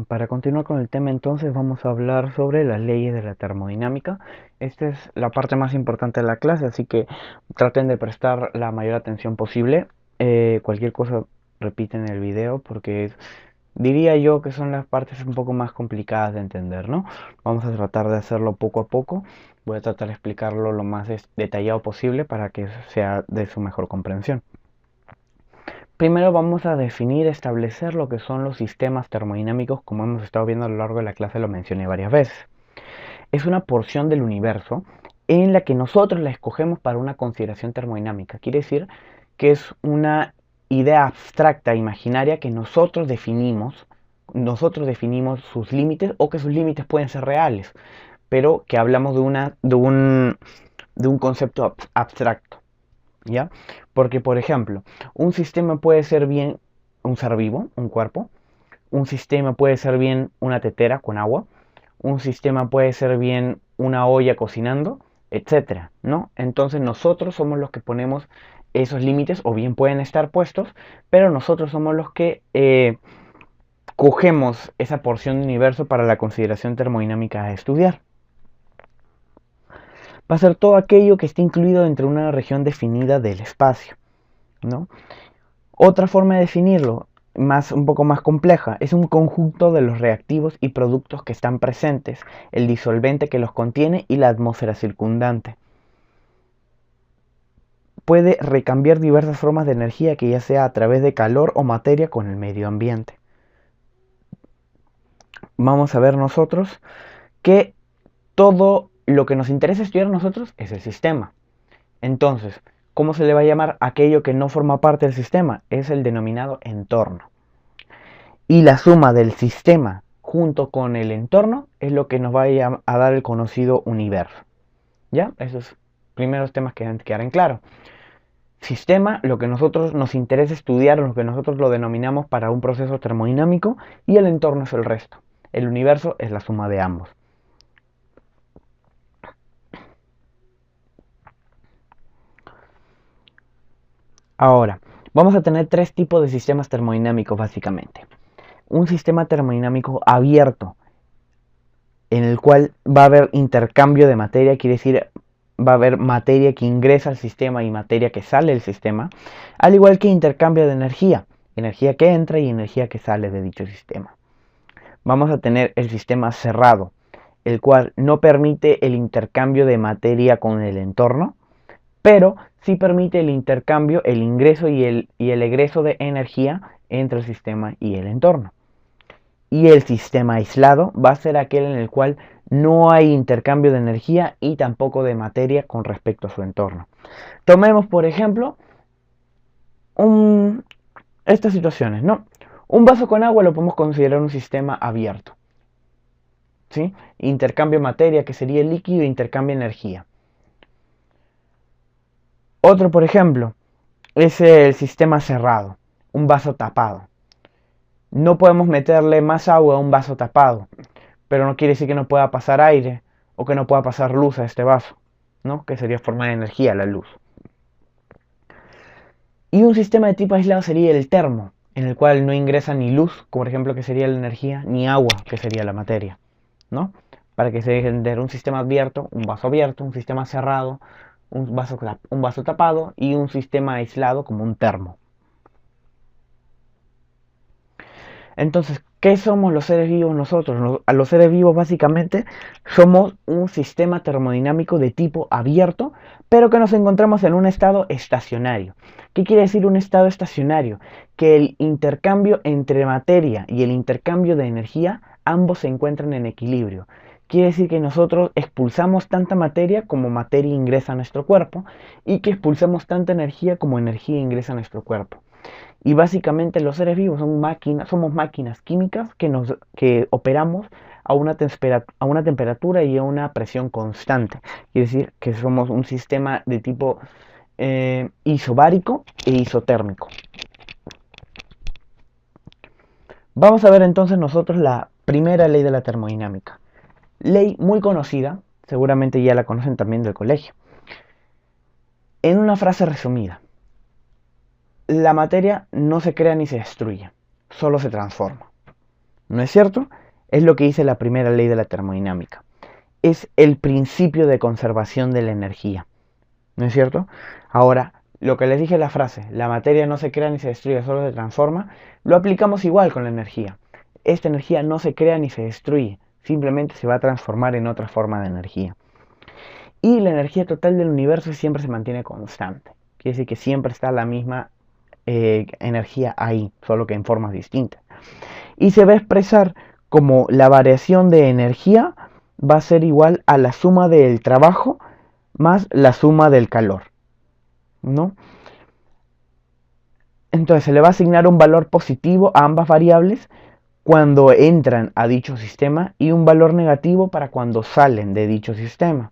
Para continuar con el tema, entonces vamos a hablar sobre las leyes de la termodinámica. Esta es la parte más importante de la clase, así que traten de prestar la mayor atención posible. Cualquier cosa repiten el video porque diría yo que son las partes un poco más complicadas de entender, ¿no? Vamos a tratar de hacerlo poco a poco. Voy a tratar de explicarlo lo más detallado posible para que sea de su mejor comprensión. Primero vamos a definir, establecer lo que son los sistemas termodinámicos, como hemos estado viendo a lo largo de la clase, lo mencioné varias veces. Es una porción del universo en la que nosotros la escogemos para una consideración termodinámica. Quiere decir que es una idea abstracta, imaginaria, que nosotros definimos sus límites o que sus límites pueden ser reales, pero que hablamos de un concepto abstracto. ¿Ya? Porque, por ejemplo, un sistema puede ser bien un ser vivo, un cuerpo, un sistema puede ser bien una tetera con agua, un sistema puede ser bien una olla cocinando, etcétera, ¿no? Entonces nosotros somos los que ponemos esos límites, o bien pueden estar puestos, pero nosotros somos los que cogemos esa porción de universo para la consideración termodinámica a estudiar. Va a ser todo aquello que esté incluido dentro de una región definida del espacio, ¿no? Otra forma de definirlo, un poco más compleja, es un conjunto de los reactivos y productos que están presentes, el disolvente que los contiene y la atmósfera circundante. Puede recambiar diversas formas de energía, que ya sea a través de calor o materia, con el medio ambiente. Vamos a ver nosotros que todo lo que nos interesa estudiar a nosotros es el sistema. Entonces, ¿cómo se le va a llamar aquello que no forma parte del sistema? Es el denominado entorno. Y la suma del sistema junto con el entorno es lo que nos va a dar el conocido universo. ¿Ya? Esos primeros temas que deben quedar en claro. Sistema, lo que nosotros nos interesa estudiar, lo que nosotros lo denominamos para un proceso termodinámico, y el entorno es el resto. El universo es la suma de ambos. Ahora, vamos a tener tres tipos de sistemas termodinámicos básicamente. Un sistema termodinámico abierto, en el cual va a haber intercambio de materia, quiere decir, va a haber materia que ingresa al sistema y materia que sale del sistema, al igual que intercambio de energía, energía que entra y energía que sale de dicho sistema. Vamos a tener el sistema cerrado, el cual no permite el intercambio de materia con el entorno, pero sí permite el intercambio, el ingreso y el egreso de energía entre el sistema y el entorno. Y el sistema aislado va a ser aquel en el cual no hay intercambio de energía y tampoco de materia con respecto a su entorno. Tomemos, por ejemplo, un, estas situaciones, ¿no? Un vaso con agua lo podemos considerar un sistema abierto, ¿sí? Intercambio materia, que sería el líquido, e intercambio energía. Otro, por ejemplo, es el sistema cerrado, un vaso tapado. No podemos meterle más agua a un vaso tapado, pero no quiere decir que no pueda pasar aire o que no pueda pasar luz a este vaso, ¿no? Que sería forma de energía la luz. Y un sistema de tipo aislado sería el termo, en el cual no ingresa ni luz, como por ejemplo que sería la energía, ni agua, que sería la materia, ¿no? Para que se deje entender un sistema abierto, un sistema cerrado, un vaso tapado y un sistema aislado como un termo. Entonces, ¿qué somos los seres vivos nosotros? A los seres vivos básicamente somos un sistema termodinámico de tipo abierto, pero que nos encontramos en un estado estacionario. ¿Qué quiere decir un estado estacionario? Que el intercambio entre materia y el intercambio de energía, ambos se encuentran en equilibrio. Quiere decir que nosotros expulsamos tanta materia como materia ingresa a nuestro cuerpo, y que expulsamos tanta energía como energía ingresa a nuestro cuerpo. Y básicamente los seres vivos somos máquinas químicas que operamos a una temperatura y a una presión constante. Quiere decir que somos un sistema de tipo isobárico e isotérmico. Vamos a ver entonces nosotros la primera ley de la termodinámica. Ley muy conocida, seguramente ya la conocen también del colegio. En una frase resumida, la materia no se crea ni se destruye, solo se transforma. ¿No es cierto? Es lo que dice la primera ley de la termodinámica. Es el principio de conservación de la energía. ¿No es cierto? Ahora, lo que les dije en la frase, la materia no se crea ni se destruye, solo se transforma, lo aplicamos igual con la energía. Esta energía no se crea ni se destruye, simplemente se va a transformar en otra forma de energía. Y la energía total del universo siempre se mantiene constante. Quiere decir que siempre está la misma energía ahí, solo que en formas distintas. Y se va a expresar como la variación de energía va a ser igual a la suma del trabajo más la suma del calor, ¿no? Entonces se le va a asignar un valor positivo a ambas variables cuando entran a dicho sistema y un valor negativo para cuando salen de dicho sistema.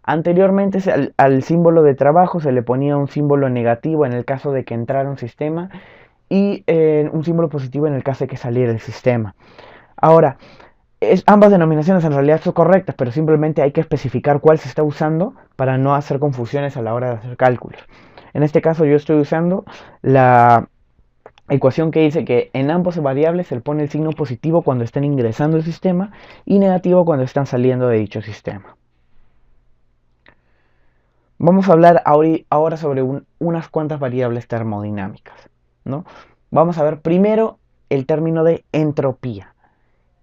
Anteriormente al símbolo de trabajo se le ponía un símbolo negativo en el caso de que entrara un sistema y un símbolo positivo en el caso de que saliera el sistema. Ahora, ambas denominaciones en realidad son correctas, pero simplemente hay que especificar cuál se está usando para no hacer confusiones a la hora de hacer cálculos. En este caso yo estoy usando la ecuación que dice que en ambas variables se le pone el signo positivo cuando están ingresando al sistema y negativo cuando están saliendo de dicho sistema. Vamos a hablar ahora sobre unas cuantas variables termodinámicas, ¿no? Vamos a ver primero el término de entropía.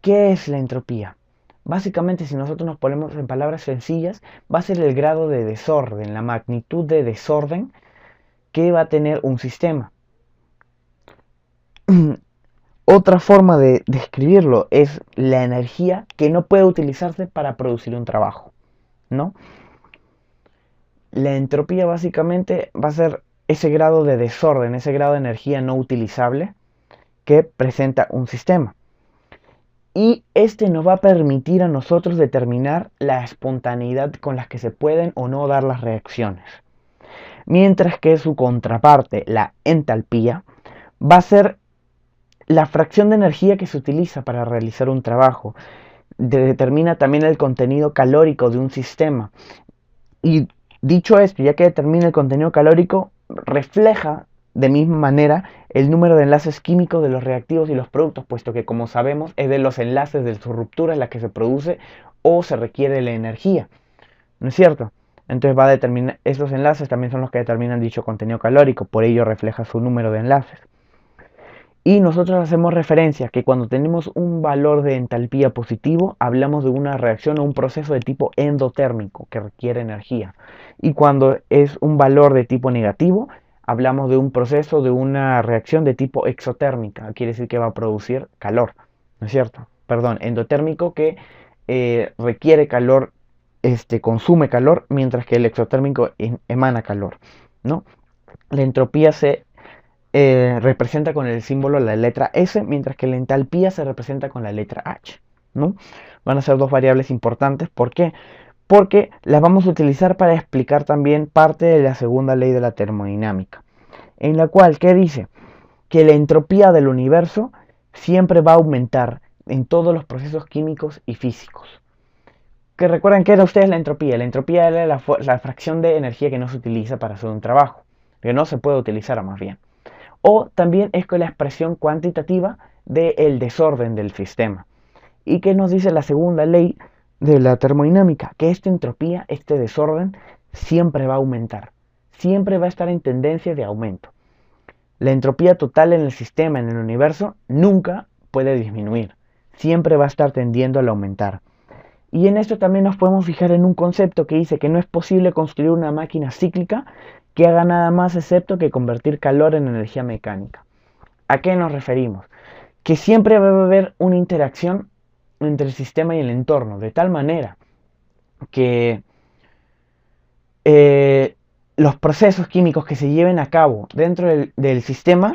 ¿Qué es la entropía? Básicamente, si nosotros nos ponemos en palabras sencillas, va a ser el grado de desorden, la magnitud de desorden que va a tener un sistema. Otra forma de describirlo es la energía que no puede utilizarse para producir un trabajo, ¿no? La entropía básicamente va a ser ese grado de desorden, ese grado de energía no utilizable que presenta un sistema. Y este nos va a permitir a nosotros determinar la espontaneidad con la que se pueden o no dar las reacciones. Mientras que su contraparte, la entalpía, va a ser la fracción de energía que se utiliza para realizar un trabajo. Determina también el contenido calórico de un sistema. Y dicho esto, ya que determina el contenido calórico, refleja de misma manera el número de enlaces químicos de los reactivos y los productos, puesto que, como sabemos, es de los enlaces de su ruptura en la que se produce o se requiere la energía, ¿no es cierto? Entonces va a determinar, esos enlaces también son los que determinan dicho contenido calórico, por ello refleja su número de enlaces. Y nosotros hacemos referencia que cuando tenemos un valor de entalpía positivo, hablamos de una reacción o un proceso de tipo endotérmico que requiere energía. Y cuando es un valor de tipo negativo, hablamos de un proceso, de una reacción de tipo exotérmica. Quiere decir que va a producir calor, ¿no es cierto? Perdón, endotérmico que requiere calor, consume calor, mientras que el exotérmico emana calor, ¿no? La entropía se representa con el símbolo la letra S, mientras que la entalpía se representa con la letra H, ¿no? Van a ser dos variables importantes. ¿Por qué? Porque las vamos a utilizar para explicar también parte de la segunda ley de la termodinámica, en la cual, ¿qué dice? Que la entropía del universo siempre va a aumentar en todos los procesos químicos y físicos. Que recuerden que era ustedes la entropía. La entropía era la fracción de energía que no se utiliza para hacer un trabajo, que no se puede utilizar más bien. O también es con la expresión cuantitativa del desorden del sistema. ¿Y qué nos dice la segunda ley de la termodinámica? Que esta entropía, este desorden, siempre va a aumentar. Siempre va a estar en tendencia de aumento. La entropía total en el sistema, en el universo, nunca puede disminuir. Siempre va a estar tendiendo al aumentar. Y en esto también nos podemos fijar en un concepto que dice que no es posible construir una máquina cíclica que haga nada más excepto que convertir calor en energía mecánica. ¿A qué nos referimos? Que siempre va a haber una interacción entre el sistema y el entorno, de tal manera que los procesos químicos que se lleven a cabo dentro del sistema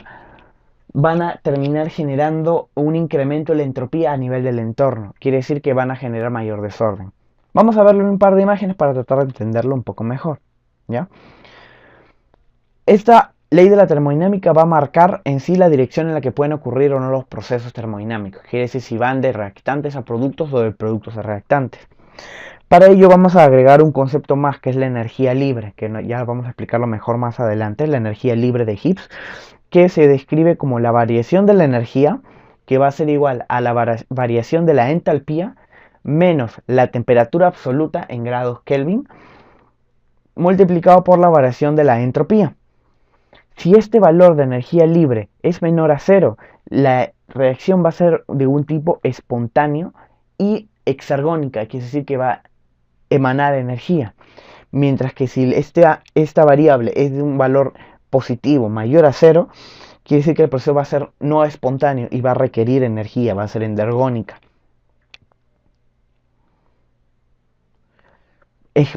van a terminar generando un incremento de la entropía a nivel del entorno. Quiere decir que van a generar mayor desorden. Vamos a verlo en un par de imágenes para tratar de entenderlo un poco mejor, ¿ya? Esta ley de la termodinámica va a marcar en sí la dirección en la que pueden ocurrir o no los procesos termodinámicos. Quiere decir si van de reactantes a productos o de productos a reactantes. Para ello vamos a agregar un concepto más, que es la energía libre, que ya vamos a explicarlo mejor más adelante, la energía libre de Gibbs, que se describe como la variación de la energía que va a ser igual a la variación de la entalpía menos la temperatura absoluta en grados Kelvin multiplicado por la variación de la entropía. Si este valor de energía libre es menor a cero, la reacción va a ser de un tipo espontáneo y exergónica, quiere decir que va a emanar energía. Mientras que si esta variable es de un valor positivo mayor a cero, quiere decir que el proceso va a ser no espontáneo y va a requerir energía, va a ser endergónica.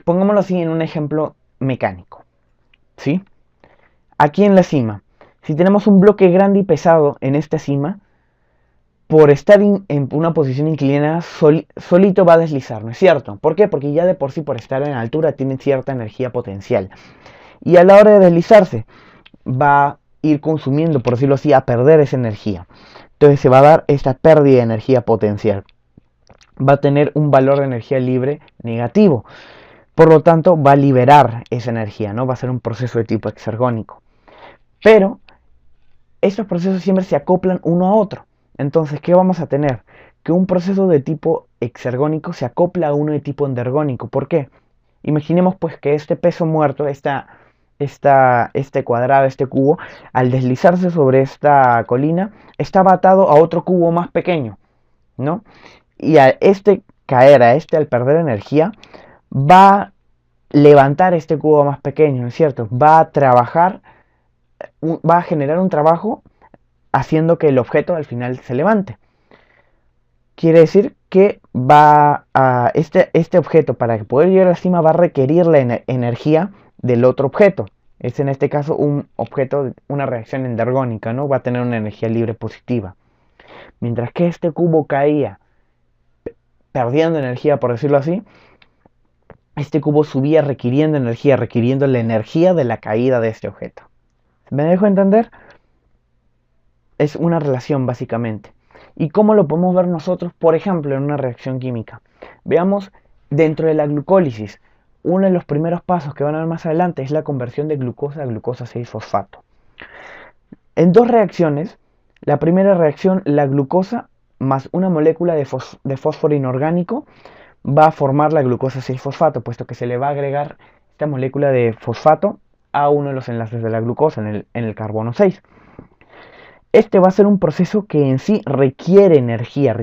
Pongámoslo así en un ejemplo mecánico, ¿sí? Aquí en la cima, si tenemos un bloque grande y pesado en esta cima, por estar en una posición inclinada, solito va a deslizar, ¿no es cierto? ¿Por qué? Porque ya de por sí, por estar en altura, tiene cierta energía potencial. Y a la hora de deslizarse, va a ir consumiendo, por decirlo así, a perder esa energía. Entonces se va a dar esta pérdida de energía potencial. Va a tener un valor de energía libre negativo. Por lo tanto, va a liberar esa energía, ¿no? Va a ser un proceso de tipo exergónico. Pero estos procesos siempre se acoplan uno a otro. Entonces, ¿qué vamos a tener? Que un proceso de tipo exergónico se acopla a uno de tipo endergónico. ¿Por qué? Imaginemos pues que este peso muerto, este cuadrado, este cubo, al deslizarse sobre esta colina, estaba atado a otro cubo más pequeño, ¿no? Y al caer, al perder energía, va a levantar este cubo más pequeño, ¿no es cierto? Va a trabajar, va a generar un trabajo haciendo que el objeto al final se levante. Quiere decir que este objeto, para poder llegar a la cima, va a requerir la energía del otro objeto. Es en este caso un objeto, una reacción endergónica, ¿no? Va a tener una energía libre positiva. Mientras que este cubo caía perdiendo energía, por decirlo así, este cubo subía requiriendo la energía de la caída de este objeto. ¿Me dejo entender? Es una relación básicamente. ¿Y cómo lo podemos ver nosotros, por ejemplo, en una reacción química? Veamos dentro de la glucólisis. Uno de los primeros pasos que van a ver más adelante es la conversión de glucosa a glucosa 6-fosfato. En dos reacciones, la primera reacción, la glucosa más una molécula de fósforo inorgánico va a formar la glucosa 6-fosfato, puesto que se le va a agregar esta molécula de fosfato a uno de los enlaces de la glucosa, en el carbono 6. Este va a ser un proceso que en sí requiere energía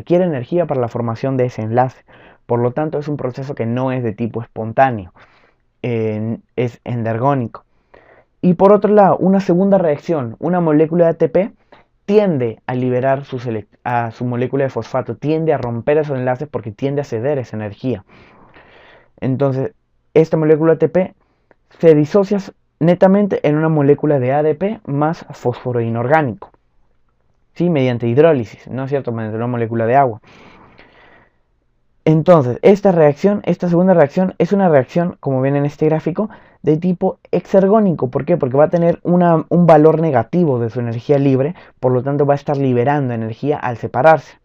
para la formación de ese enlace. Por lo tanto, es un proceso que no es de tipo espontáneo, es endergónico. Y por otro lado, una segunda reacción, una molécula de ATP tiende a liberar a su molécula de fosfato, tiende a romper esos enlaces porque tiende a ceder esa energía. Entonces, esta molécula de ATP se disocia netamente en una molécula de ADP más fósforo inorgánico. ¿Sí? Mediante hidrólisis, ¿no es cierto? Mediante una molécula de agua. Entonces, esta segunda reacción, es una reacción, como ven en este gráfico, de tipo exergónico. ¿Por qué? Porque va a tener un valor negativo de su energía libre, por lo tanto va a estar liberando energía al separarse.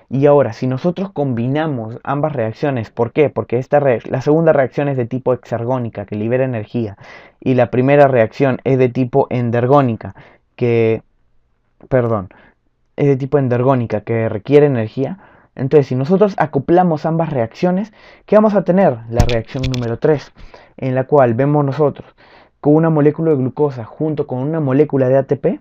Y ahora, si nosotros combinamos ambas reacciones, ¿por qué? Porque la segunda reacción es de tipo exergónica, que libera energía, y la primera reacción es de tipo endergónica, es de tipo endergónica, que requiere energía. Entonces, si nosotros acoplamos ambas reacciones, ¿qué vamos a tener? La reacción número 3, en la cual vemos nosotros con una molécula de glucosa junto con una molécula de ATP,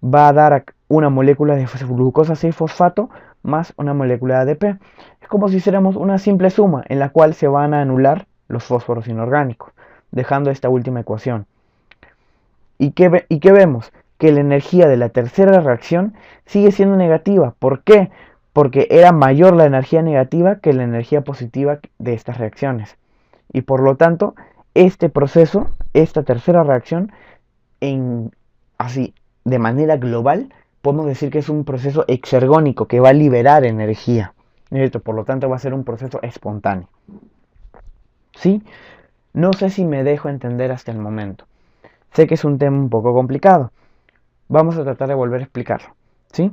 va a dar una molécula de glucosa 6-fosfato más una molécula de ADP. Es como si hiciéramos una simple suma en la cual se van a anular los fósforos inorgánicos, dejando esta última ecuación. ¿Y qué vemos? Que la energía de la tercera reacción sigue siendo negativa. ¿Por qué? Porque era mayor la energía negativa que la energía positiva de estas reacciones. Y por lo tanto, este proceso, esta tercera reacción, así de manera global, podemos decir que es un proceso exergónico que va a liberar energía. Por lo tanto, va a ser un proceso espontáneo. ¿Sí? No sé si me dejo entender hasta el momento. Sé que es un tema un poco complicado. Vamos a tratar de volver a explicarlo, ¿sí?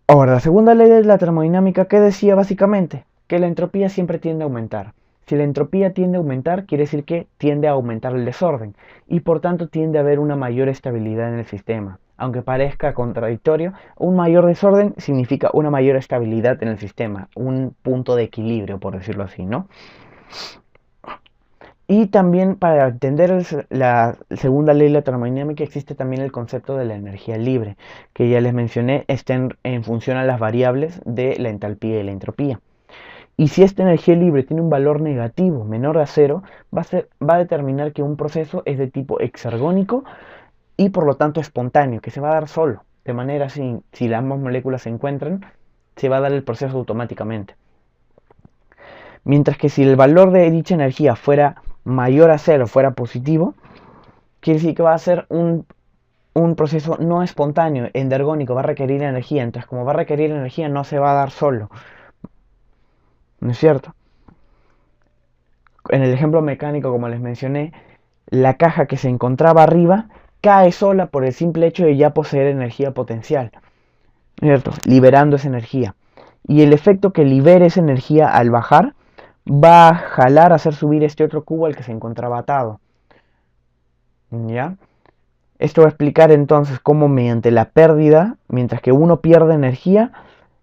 Ahora, la segunda ley de la termodinámica, ¿qué decía básicamente? Que la entropía siempre tiende a aumentar. Si la entropía tiende a aumentar, quiere decir que tiende a aumentar el desorden y por tanto tiende a haber una mayor estabilidad en el sistema. Aunque parezca contradictorio, un mayor desorden significa una mayor estabilidad en el sistema, un punto de equilibrio, por decirlo así, ¿no? Y también para entender la segunda ley de la termodinámica existe también el concepto de la energía libre, que ya les mencioné, está en función a las variables de la entalpía y la entropía. Y si esta energía libre tiene un valor negativo menor a cero, va a determinar que un proceso es de tipo exergónico y por lo tanto espontáneo, que se va a dar solo. De manera si ambas moléculas se encuentran, se va a dar el proceso automáticamente. Mientras que si el valor de dicha energía fuera mayor a cero, fuera positivo, quiere decir que va a ser un proceso no espontáneo, endergónico, va a requerir energía. Entonces, como va a requerir energía, no se va a dar solo. ¿No es cierto? En el ejemplo mecánico, como les mencioné, la caja que se encontraba arriba cae sola por el simple hecho de ya poseer energía potencial, ¿cierto? Liberando esa energía. Y el efecto que libere esa energía al bajar va a jalar a hacer subir este otro cubo al que se encontraba atado. ¿Ya? Esto va a explicar entonces cómo mediante la pérdida, mientras que uno pierde energía,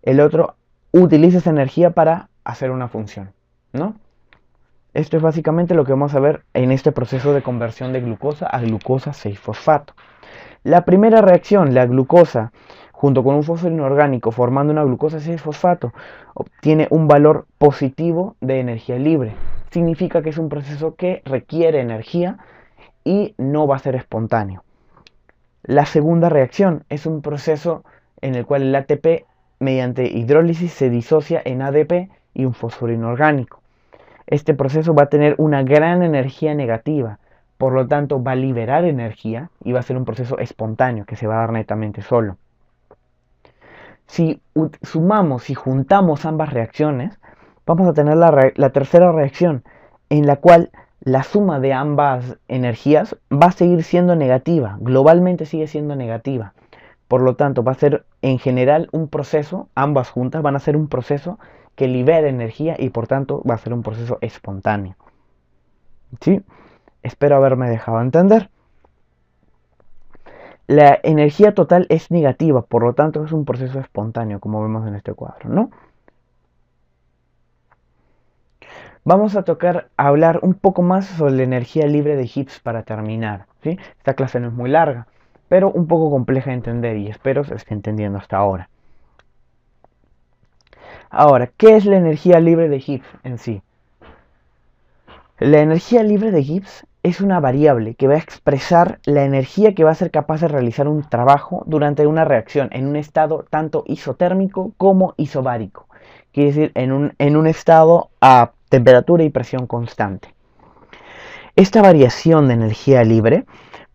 el otro utiliza esa energía para hacer una función, ¿no? Esto es básicamente lo que vamos a ver en este proceso de conversión de glucosa a glucosa 6-fosfato. La primera reacción, la glucosa, junto con un fósforo inorgánico formando una glucosa 6-fosfato, obtiene un valor positivo de energía libre. Significa que es un proceso que requiere energía y no va a ser espontáneo. La segunda reacción es un proceso en el cual el ATP mediante hidrólisis se disocia en ADP y un fósforo inorgánico. Este proceso va a tener una gran energía negativa, por lo tanto va a liberar energía y va a ser un proceso espontáneo que se va a dar netamente solo. Si sumamos y juntamos ambas reacciones, vamos a tener la tercera reacción, en la cual la suma de ambas energías va a seguir siendo negativa, globalmente sigue siendo negativa. Por lo tanto, va a ser en general un proceso, ambas juntas van a ser un proceso que libera energía y por tanto va a ser un proceso espontáneo. ¿Sí? Espero haberme dejado entender. La energía total es negativa, por lo tanto es un proceso espontáneo, como vemos en este cuadro, ¿no? Vamos a hablar un poco más sobre la energía libre de Gibbs para terminar, ¿sí? Esta clase no es muy larga, pero un poco compleja de entender y espero se esté entendiendo hasta ahora. Ahora, ¿qué es la energía libre de Gibbs en sí? La energía libre de Gibbs es una variable que va a expresar la energía que va a ser capaz de realizar un trabajo durante una reacción en un estado tanto isotérmico como isobárico. Quiere decir, en un estado a temperatura y presión constante. Esta variación de energía libre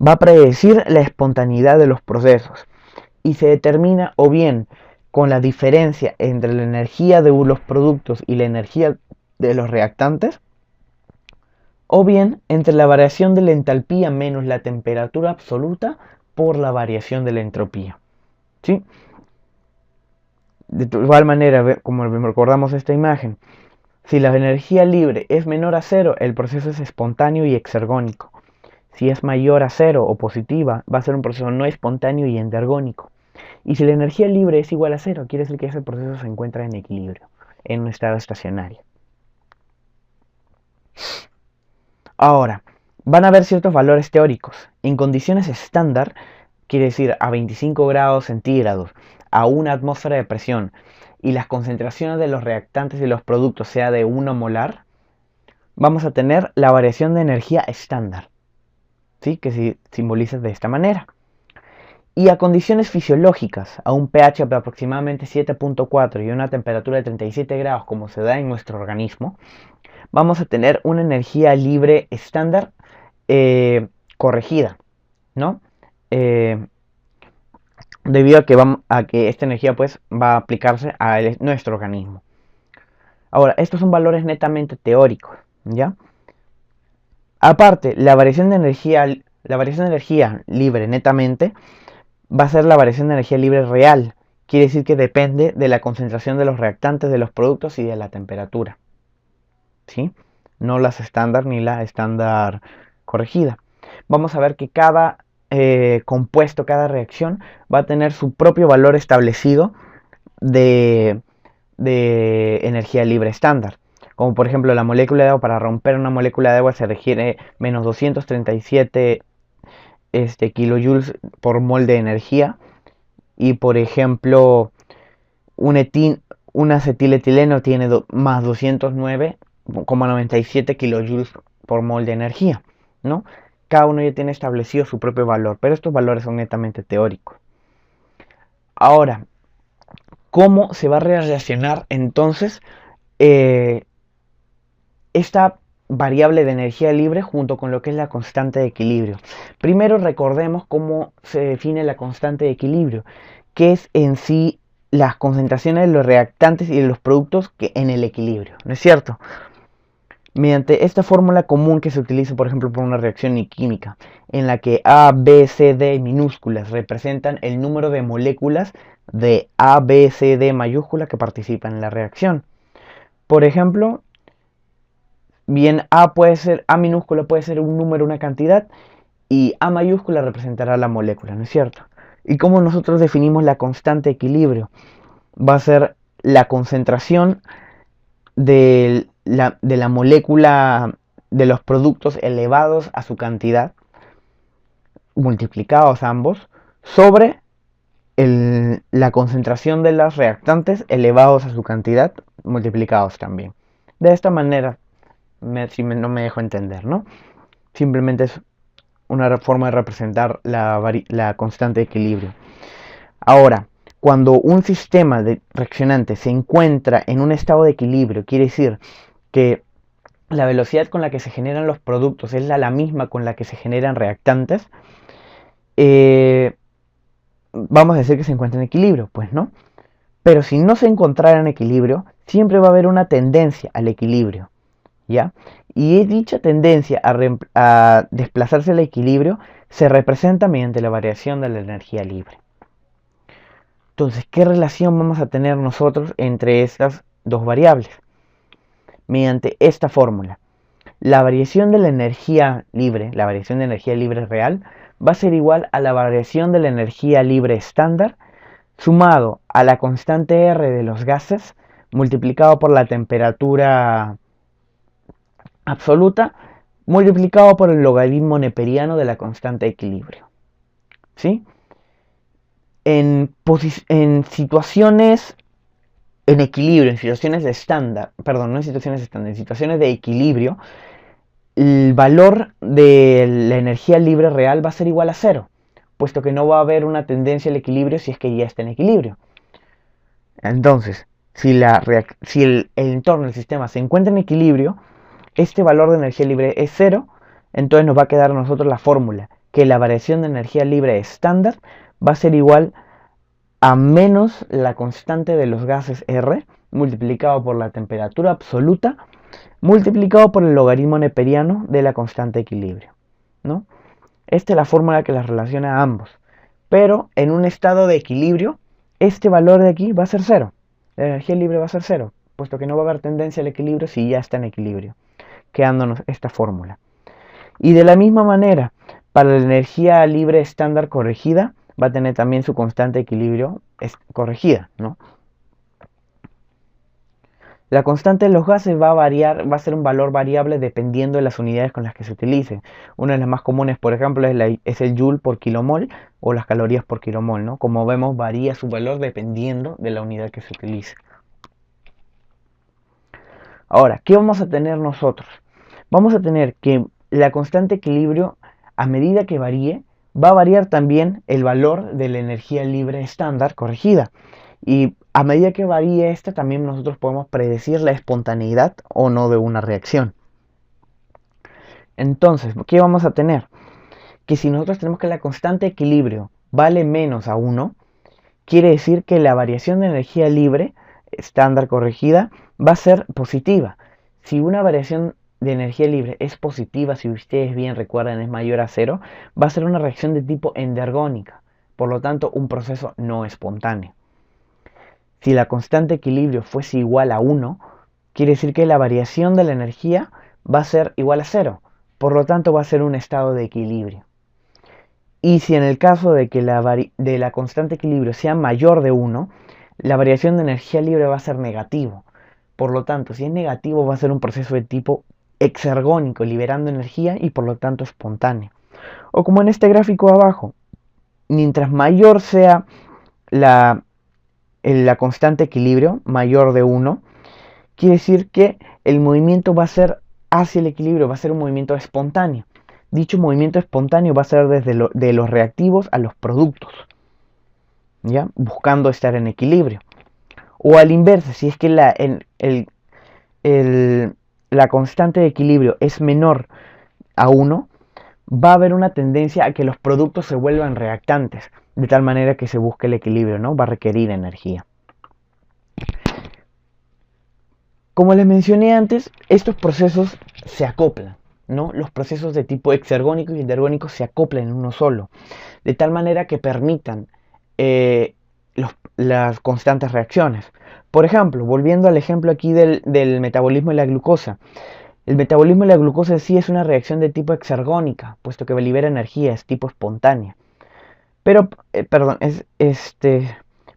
va a predecir la espontaneidad de los procesos y se determina o bien con la diferencia entre la energía de los productos y la energía de los reactantes, o bien entre la variación de la entalpía menos la temperatura absoluta por la variación de la entropía. ¿Sí? De igual manera, como recordamos esta imagen, si la energía libre es menor a cero, el proceso es espontáneo y exergónico. Si es mayor a cero o positiva, va a ser un proceso no espontáneo y endergónico. Y si la energía libre es igual a cero, quiere decir que ese proceso se encuentra en equilibrio, en un estado estacionario. Ahora, van a haber ciertos valores teóricos. En condiciones estándar, quiere decir a 25 grados centígrados, a una atmósfera de presión, y las concentraciones de los reactantes y los productos sea de 1 molar, vamos a tener la variación de energía estándar, ¿sí? Que se simboliza de esta manera. Y a condiciones fisiológicas, a un pH de aproximadamente 7.4 y una temperatura de 37 grados como se da en nuestro organismo, vamos a tener una energía libre estándar corregida, ¿no? Debido a que esta energía pues va a aplicarse a nuestro organismo. Ahora, estos son valores netamente teóricos, ¿ya? Aparte, la variación de energía libre netamente va a ser la variación de energía libre real. Quiere decir que depende de la concentración de los reactantes, de los productos y de la temperatura. ¿Sí? no las estándar ni la estándar corregida. Vamos a ver que cada compuesto, cada reacción va a tener su propio valor establecido de energía libre estándar. Como por ejemplo la molécula de agua, para romper una molécula de agua se requiere menos 237 kilojoules por mol de energía. Y por ejemplo un acetiletileno tiene más 209,97 kilojoules por mol de energía, ¿no? Cada uno ya tiene establecido su propio valor, pero estos valores son netamente teóricos. Ahora, ¿cómo se va a relacionar entonces esta variable de energía libre junto con lo que es la constante de equilibrio? Primero recordemos cómo se define la constante de equilibrio, que es en sí las concentraciones de los reactantes y de los productos que en el equilibrio, ¿no es cierto? Mediante esta fórmula común que se utiliza, por ejemplo, por una reacción química, en la que A, B, C, D minúsculas representan el número de moléculas de A, B, C, D mayúscula que participan en la reacción. Por ejemplo, bien A minúscula puede ser un número, una cantidad, y A mayúscula representará la molécula, ¿no es cierto? ¿Y cómo nosotros definimos la constante de equilibrio? Va a ser la concentración de la molécula de los productos elevados a su cantidad, multiplicados ambos, sobre la concentración de los reactantes elevados a su cantidad, multiplicados también. De esta manera, no me dejo entender, ¿no? Simplemente es una forma de representar la constante de equilibrio. Ahora, cuando un sistema de reaccionante se encuentra en un estado de equilibrio, quiere decir que la velocidad con la que se generan los productos es la misma con la que se generan reactantes, vamos a decir que se encuentra en equilibrio, pues no. Pero si no se encontrara en equilibrio, siempre va a haber una tendencia al equilibrio, ¿ya? Y dicha tendencia a desplazarse al equilibrio se representa mediante la variación de la energía libre. Entonces, ¿qué relación vamos a tener nosotros entre estas dos variables? Mediante esta fórmula. La variación de la energía libre real, va a ser igual a la variación de la energía libre estándar sumado a la constante R de los gases multiplicado por la temperatura absoluta multiplicado por el logaritmo neperiano de la constante de equilibrio. ¿Sí? En situaciones en equilibrio, en situaciones de estándar, perdón, no en situaciones estándar, en situaciones de equilibrio, el valor de la energía libre real va a ser igual a 0, puesto que no va a haber una tendencia al equilibrio si es que ya está en equilibrio. Entonces, si el entorno, el sistema, se encuentra en equilibrio, este valor de energía libre es 0, entonces nos va a quedar a nosotros la fórmula, que la variación de energía libre estándar va a ser igual a menos la constante de los gases R, multiplicado por la temperatura absoluta, multiplicado por el logaritmo neperiano de la constante de equilibrio, ¿no? Esta es la fórmula que las relaciona a ambos. Pero en un estado de equilibrio, este valor de aquí va a ser 0. La energía libre va a ser 0, puesto que no va a haber tendencia al equilibrio si ya está en equilibrio, quedándonos esta fórmula. Y de la misma manera, para la energía libre estándar corregida, va a tener también su constante de equilibrio corregida, ¿no? La constante de los gases va a variar, va a ser un valor variable dependiendo de las unidades con las que se utilice. Una de las más comunes, por ejemplo, es el joule por kilomol o las calorías por kilomol, ¿no? Como vemos, varía su valor dependiendo de la unidad que se utilice. Ahora, ¿qué vamos a tener nosotros? Vamos a tener que la constante de equilibrio, a medida que varíe, va a variar también el valor de la energía libre estándar corregida. Y a medida que varíe esta, también nosotros podemos predecir la espontaneidad o no de una reacción. Entonces, ¿qué vamos a tener? Que si nosotros tenemos que la constante de equilibrio vale menos a 1, quiere decir que la variación de energía libre estándar corregida va a ser positiva. Si una variación de energía libre es positiva, si ustedes bien recuerdan es mayor a 0, va a ser una reacción de tipo endergónica, por lo tanto un proceso no espontáneo. Si la constante de equilibrio fuese igual a 1, quiere decir que la variación de la energía va a ser igual a cero. Por lo tanto, va a ser un estado de equilibrio. Y si en el caso de que la constante de equilibrio sea mayor de 1, la variación de energía libre va a ser negativo. Por lo tanto, si es negativo, va a ser un proceso de tipo exergónico, liberando energía y por lo tanto espontáneo. O como en este gráfico abajo, mientras mayor sea la constante de equilibrio, mayor de 1, quiere decir que el movimiento va a ser hacia el equilibrio, va a ser un movimiento espontáneo. Dicho movimiento espontáneo va a ser desde de los reactivos a los productos, ¿ya? Buscando estar en equilibrio. O al inverso, si es que la constante de equilibrio es menor a 1, va a haber una tendencia a que los productos se vuelvan reactantes, de tal manera que se busque el equilibrio, ¿no? Va a requerir energía. Como les mencioné antes, estos procesos se acoplan, ¿no? Los procesos de tipo exergónico y endergónico se acoplan en uno solo, de tal manera que permitan las constantes reacciones. Por ejemplo, volviendo al ejemplo aquí del metabolismo de la glucosa. El metabolismo de la glucosa sí es una reacción de tipo exergónica, puesto que libera energía, es tipo espontánea. Pero,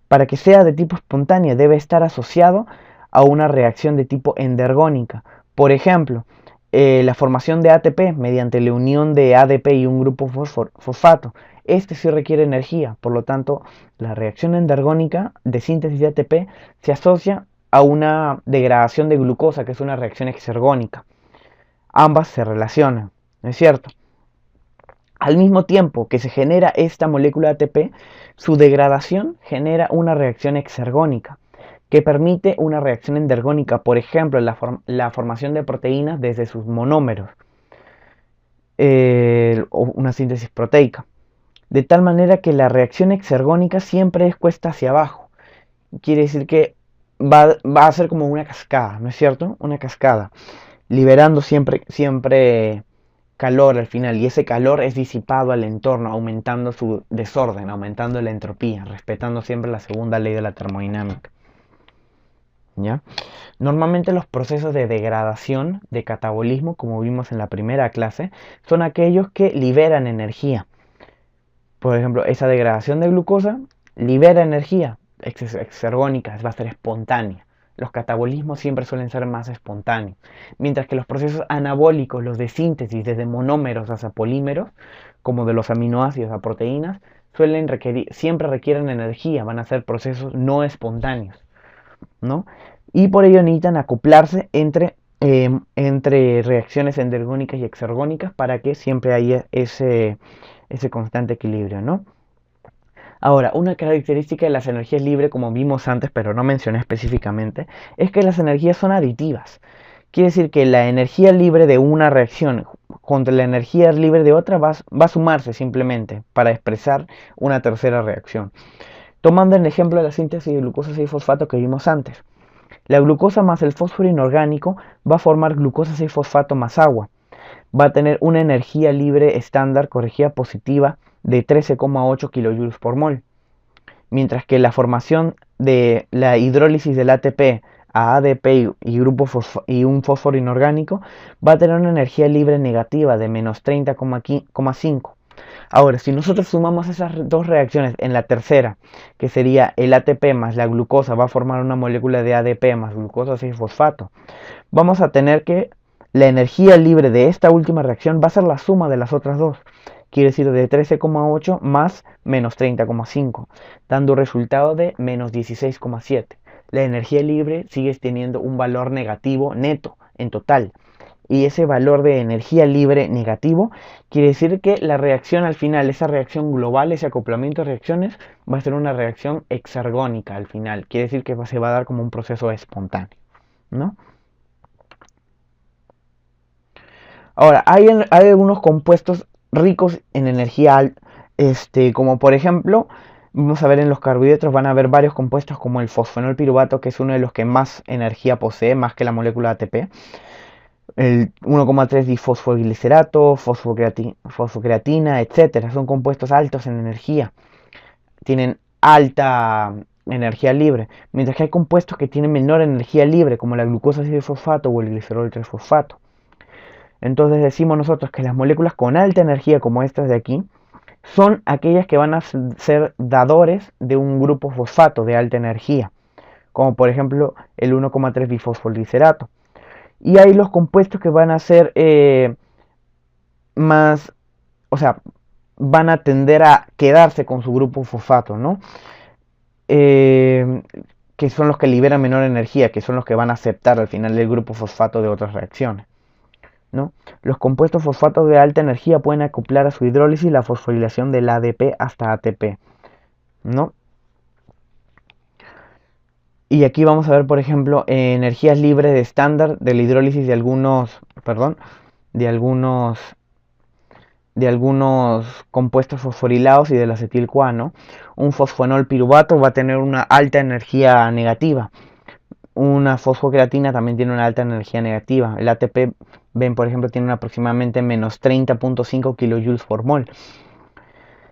para que sea de tipo espontánea debe estar asociado a una reacción de tipo endergónica. Por ejemplo, la formación de ATP mediante la unión de ADP y un grupo fosfato. Este sí requiere energía, por lo tanto, la reacción endergónica de síntesis de ATP se asocia a una degradación de glucosa, que es una reacción exergónica. Ambas se relacionan, ¿no es cierto? Al mismo tiempo que se genera esta molécula ATP, su degradación genera una reacción exergónica que permite una reacción endergónica, por ejemplo, la formación de proteínas desde sus monómeros, o una síntesis proteica. De tal manera que la reacción exergónica siempre es cuesta hacia abajo. Quiere decir que va a ser como una cascada, ¿no es cierto? Una cascada, liberando siempre calor al final, y ese calor es disipado al entorno, aumentando su desorden, aumentando la entropía, respetando siempre la segunda ley de la termodinámica. ¿Ya? Normalmente los procesos de degradación, de catabolismo, como vimos en la primera clase, son aquellos que liberan energía. Por ejemplo, esa degradación de glucosa libera energía exergónica, va a ser espontánea. Los catabolismos siempre suelen ser más espontáneos, mientras que los procesos anabólicos, los de síntesis desde monómeros hasta polímeros, como de los aminoácidos a proteínas, siempre requieren energía, van a ser procesos no espontáneos, ¿no? Y por ello necesitan acoplarse entre reacciones endergónicas y exergónicas para que siempre haya ese constante equilibrio, ¿no? Ahora, una característica de las energías libres, como vimos antes, pero no mencioné específicamente, es que las energías son aditivas. Quiere decir que la energía libre de una reacción contra la energía libre de otra va a sumarse simplemente para expresar una tercera reacción. Tomando el ejemplo de la síntesis de glucosa 6-fosfato que vimos antes. La glucosa más el fósforo inorgánico va a formar glucosa 6-fosfato más agua. Va a tener una energía libre estándar corregida positiva de 13,8 kJ por mol, mientras que la formación de la hidrólisis del ATP a ADP y un fósforo inorgánico va a tener una energía libre negativa de menos 30,5. Ahora, si nosotros sumamos esas dos reacciones en la tercera, que sería el ATP más la glucosa va a formar una molécula de ADP más glucosa 6-fosfato, vamos a tener que la energía libre de esta última reacción va a ser la suma de las otras dos. Quiere decir de 13,8 más menos 30,5, dando un resultado de menos 16,7. La energía libre sigue teniendo un valor negativo neto en total. Y ese valor de energía libre negativo quiere decir que la reacción al final, esa reacción global, ese acoplamiento de reacciones, va a ser una reacción exergónica al final. Quiere decir que se va a dar como un proceso espontáneo, ¿no? Ahora, hay algunos compuestos ricos en energía, como por ejemplo, vamos a ver en los carbohidratos, van a haber varios compuestos como el fosfonol piruvato, que es uno de los que más energía posee, más que la molécula ATP. El 1,3 difosfoglicerato, fosfocreatina, etcétera. Son compuestos altos en energía. Tienen alta energía libre, mientras que hay compuestos que tienen menor energía libre, como la glucosa 6-fosfato o el glicerol 3-fosfato. Entonces decimos nosotros que las moléculas con alta energía, como estas de aquí, son aquellas que van a ser dadores de un grupo fosfato de alta energía, como por ejemplo el 1,3 bifosfoglicerato. Y hay los compuestos que van a ser más, o sea, van a tender a quedarse con su grupo fosfato, ¿no? Eh, que son los que liberan menor energía, que son los que van a aceptar al final el grupo fosfato de otras reacciones, ¿no? Los compuestos fosfatos de alta energía pueden acoplar a su hidrólisis la fosforilación del ADP hasta ATP, ¿no? Y aquí vamos a ver, por ejemplo, energías libres de estándar de la hidrólisis de algunos, perdón, de algunos de algunos compuestos fosforilados y del acetil-CoA, ¿no? Un fosfonol piruvato va a tener una alta energía negativa. Una fosfocreatina también tiene una alta energía negativa. El ATP, ven, por ejemplo, tiene aproximadamente menos 30,5 kilojoules por mol.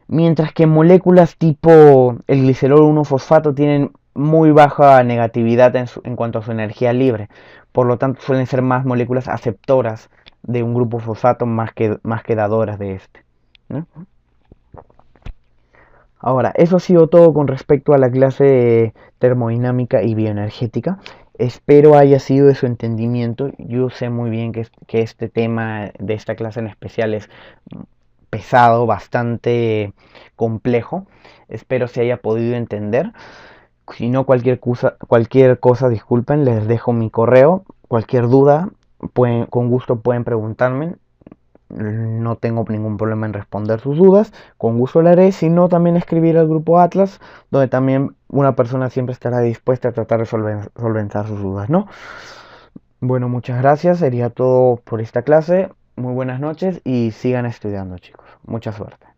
Mientras que moléculas tipo el glicerol 1-fosfato tienen muy baja negatividad en cuanto a su energía libre. Por lo tanto, suelen ser más moléculas aceptoras de un grupo fosfato más que dadoras de este, ¿no? Ahora, eso ha sido todo con respecto a la clase de termodinámica y bioenergética. Espero haya sido de su entendimiento. Yo sé muy bien que este tema de esta clase en especial es pesado, bastante complejo. Espero se haya podido entender. Si no, cualquier cosa, disculpen, les dejo mi correo. Cualquier duda, con gusto pueden preguntarme. No tengo ningún problema en responder sus dudas. Con gusto lo haré. Si no, también escribir al grupo Atlas, donde también una persona siempre estará dispuesta a tratar de solventar sus dudas, ¿no? Bueno, muchas gracias. Sería todo por esta clase. Muy buenas noches y sigan estudiando, chicos. Mucha suerte.